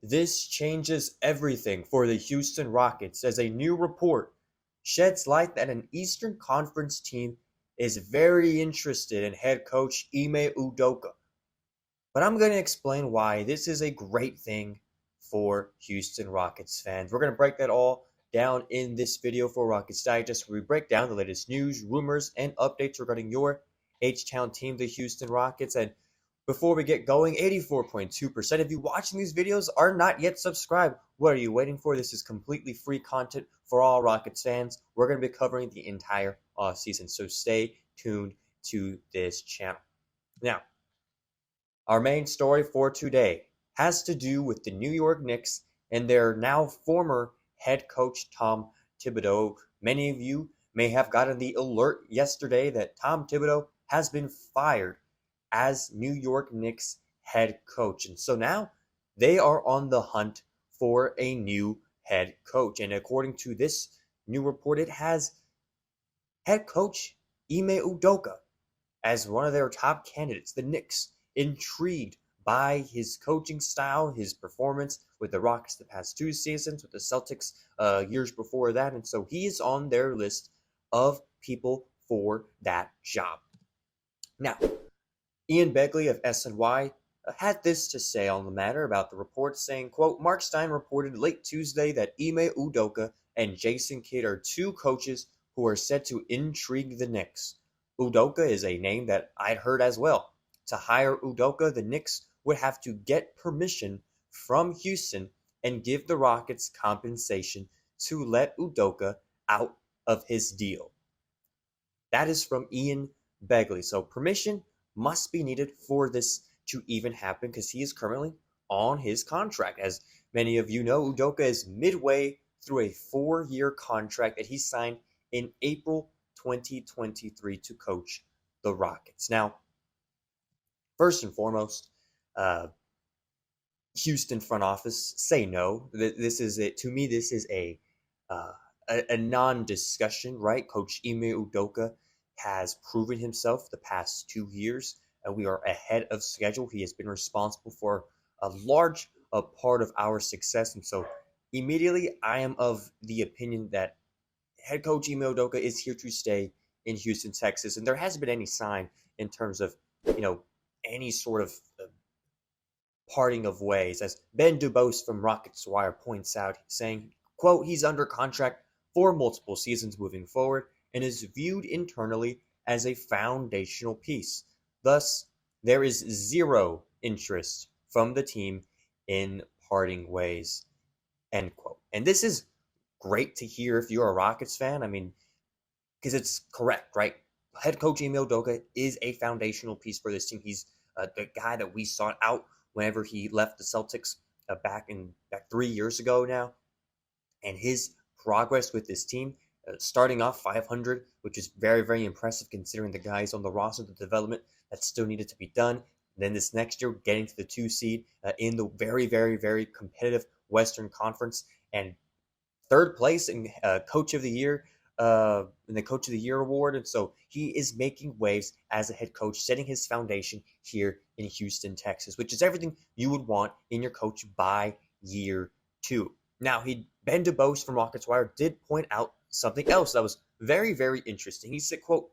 This changes everything for the Houston Rockets as a new report sheds light that an Eastern Conference team is very interested in head coach Ime Udoka. But I'm going to explain why this is a great thing for Houston Rockets fans. We're going to break that all down in this video for Rockets Digest, where we break down the latest news, rumors, and updates regarding your H-Town team, the Houston Rockets. And before we get going, 84.2% of you watching these videos are not yet subscribed. What are you waiting for? This is completely free content for all Rockets fans. We're going to be covering the entire offseason, so stay tuned to this channel. Now, our main story for today has to do with the New York Knicks and their now former head coach, Tom Thibodeau. Many of you may have gotten the alert yesterday that Tom Thibodeau has been fired as New York Knicks head coach. And so now they are on the hunt for a new head coach. And according to this new report, it has head coach Ime Udoka as one of their top candidates. The Knicks intrigued by his coaching style, his performance with the Rockets the past 2 seasons, with the Celtics years before that. And so he is on their list of people for that job. Now, Ian Begley of SNY had this to say on the matter about the report, saying, quote, Mark Stein reported late Tuesday that Ime Udoka and Jason Kidd are two coaches who are set to intrigue the Knicks. Udoka is a name that I'd heard as well. To hire Udoka, the Knicks would have to get permission from Houston and give the Rockets compensation to let Udoka out of his deal. That is from Ian Begley. So permission must be needed for this to even happen because he is currently on his contract. As many of you know, Udoka is midway through a 4-year contract that he signed in April 2023 to coach the Rockets. Now, first and foremost, Houston front office say no. This is it. To me, this is a non-discussion, right? Coach Ime Udoka has proven himself the past 2 years, and we are ahead of schedule. He has been responsible for a large part of our success, and so immediately I am of the opinion that head coach Ime Udoka is here to stay in Houston, Texas, and there hasn't been any sign in terms of, any sort of parting of ways, as Ben Dubose from Rockets Wire points out, saying, quote, he's under contract for multiple seasons moving forward and is viewed internally as a foundational piece. Thus, there is zero interest from the team in parting ways, end quote. And this is great to hear if you're a Rockets fan. I mean, because it's correct, right? Head coach Ime Udoka is a foundational piece for this team. He's the guy that we sought out whenever he left the Celtics back 3 years ago now. And his progress with this team, starting off 500, which is very, very impressive considering the guys on the roster, the development that still needed to be done. And then this next year, getting to the 2 seed in the very, very, very competitive Western Conference, and third place in Coach of the Year, in the Coach of the Year award. And so he is making waves as a head coach, setting his foundation here in Houston, Texas, which is everything you would want in your coach by year 2. Now, Ben Dubose from Rockets Wire did point out something else that was very, very interesting. He said, quote,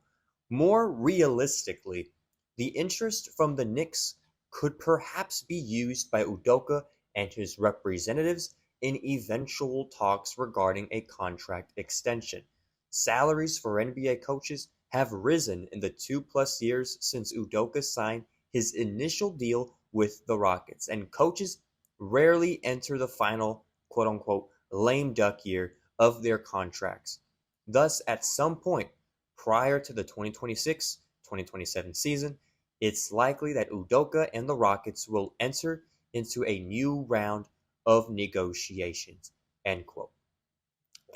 more realistically, the interest from the Knicks could perhaps be used by Udoka and his representatives in eventual talks regarding a contract extension. Salaries for NBA coaches have risen in the 2+ years since Udoka signed his initial deal with the Rockets, and coaches rarely enter the final, quote-unquote, lame duck year of their contracts. Thus, at some point prior to the 2026-2027 season, it's likely that Udoka and the Rockets will enter into a new round of negotiations, end quote.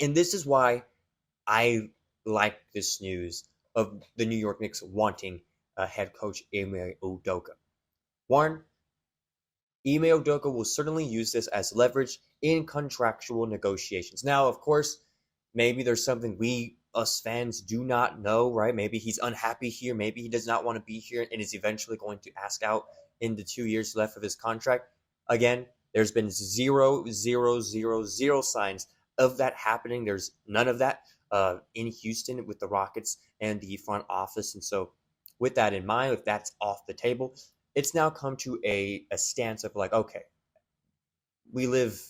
And this is why I like this news of the New York Knicks wanting head coach Ime Udoka. One, Ime Udoka will certainly use this as leverage in contractual negotiations. Now, of course, maybe there's something us fans do not know, right? Maybe he's unhappy here. Maybe he does not want to be here and is eventually going to ask out in the 2 years left of his contract. Again, There's been zero, zero, zero, zero signs of that happening. There's none of that in Houston with the Rockets and the front office. And so, with that in mind, if that's off the table, it's now come to a stance of like, okay, we live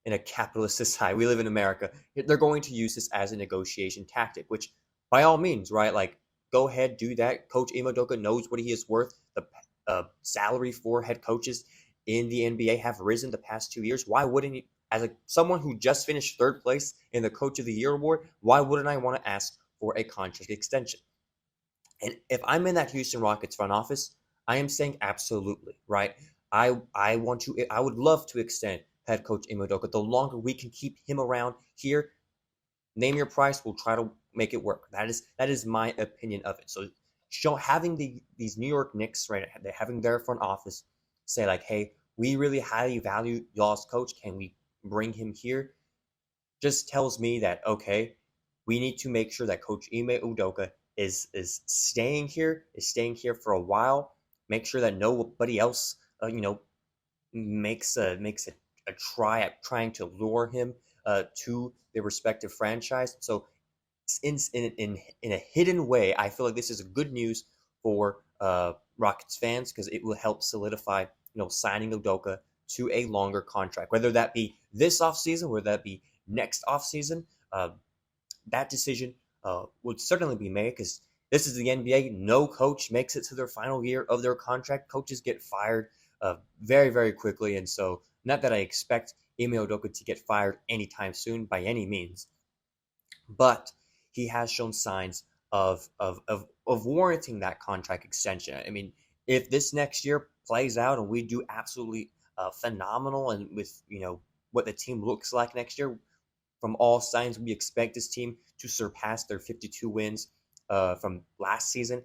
in a capitalist society. We live in America. They're going to use this as a negotiation tactic, which by all means, right? Like, go ahead, do that. Coach Ime Udoka knows what he is worth. The salary for head coaches in the NBA have risen the past 2 years. Why wouldn't he, as someone who just finished third place in the Coach of the Year award, why wouldn't I want to ask for a contract extension? And if I'm in that Houston Rockets front office, I am saying absolutely, right? I would love to extend head coach Ime Udoka. The longer we can keep him around here, name your price, we'll try to make it work. That is my opinion of it. So having these New York Knicks, right, having their front office say like, hey, we really highly value y'all's coach. Can we bring him here? Just tells me that, okay, we need to make sure that Coach Ime Udoka is staying here for a while. Make sure that nobody else, makes a try at trying to lure him to their respective franchise. So in a hidden way, I feel like this is good news for Rockets fans because it will help solidify, signing Udoka to a longer contract, whether that be this offseason, whether that be next offseason. That decision would certainly be made because this is the NBA. No coach makes it to their final year of their contract. Coaches get fired very, very quickly. And so, not that I expect Ime Udoka to get fired anytime soon by any means, but he has shown signs of warranting that contract extension. I mean, if this next year plays out and we do absolutely phenomenal, and with what the team looks like next year, from all signs, we expect this team to surpass their 52 wins from last season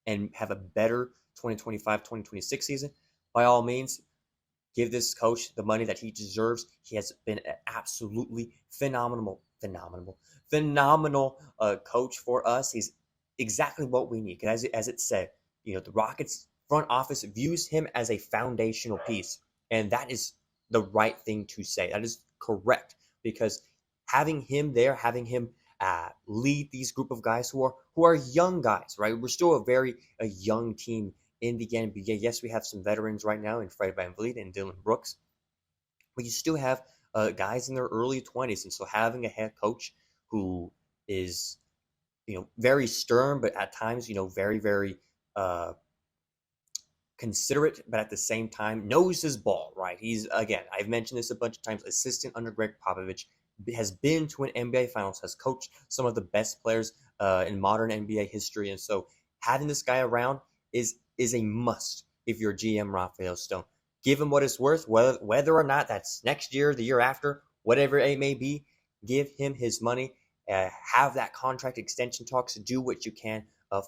and have a better 2025-2026 season. By all means, give this coach the money that he deserves. He has been an absolutely phenomenal coach for us. He's exactly what we need. As it said, the Rockets front office views him as a foundational piece, and that is the right thing to say. That is correct, because having him there, having him lead these group of guys who are young guys, right? We're still a young team in the NBA. Yes, we have some veterans right now in Fred VanVleet and Dylan Brooks, but you still have guys in their early 20s. And so having a head coach who is, very stern, but at times, very, very considerate, but at the same time knows his ball, right? He's, again, I've mentioned this a bunch of times, assistant under Greg Popovich, has been to an NBA Finals, has coached some of the best players in modern NBA history. And so having this guy around is a must if you're GM Rafael Stone. Give him what it's worth, whether or not that's next year, the year after, whatever it may be. Give him his money. Have that contract extension talks. Do what you can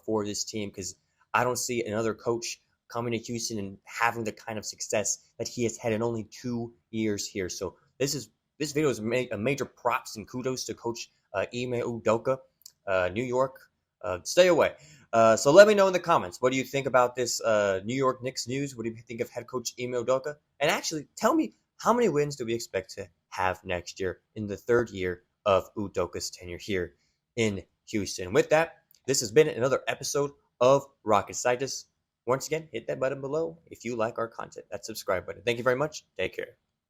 for this team, because I don't see another coach coming to Houston and having the kind of success that he has had in only 2 years here. So this video is a major props and kudos to Coach Ime Udoka. New York, stay away. So let me know in the comments, what do you think about this New York Knicks news? What do you think of head coach Ime Udoka? And actually, tell me, how many wins do we expect to have next year in the third year of Udoka's tenure here in Houston? With that, this has been another episode of Rockets Ime. Once again, hit that button below if you like our content, that subscribe button. Thank you very much. Take care.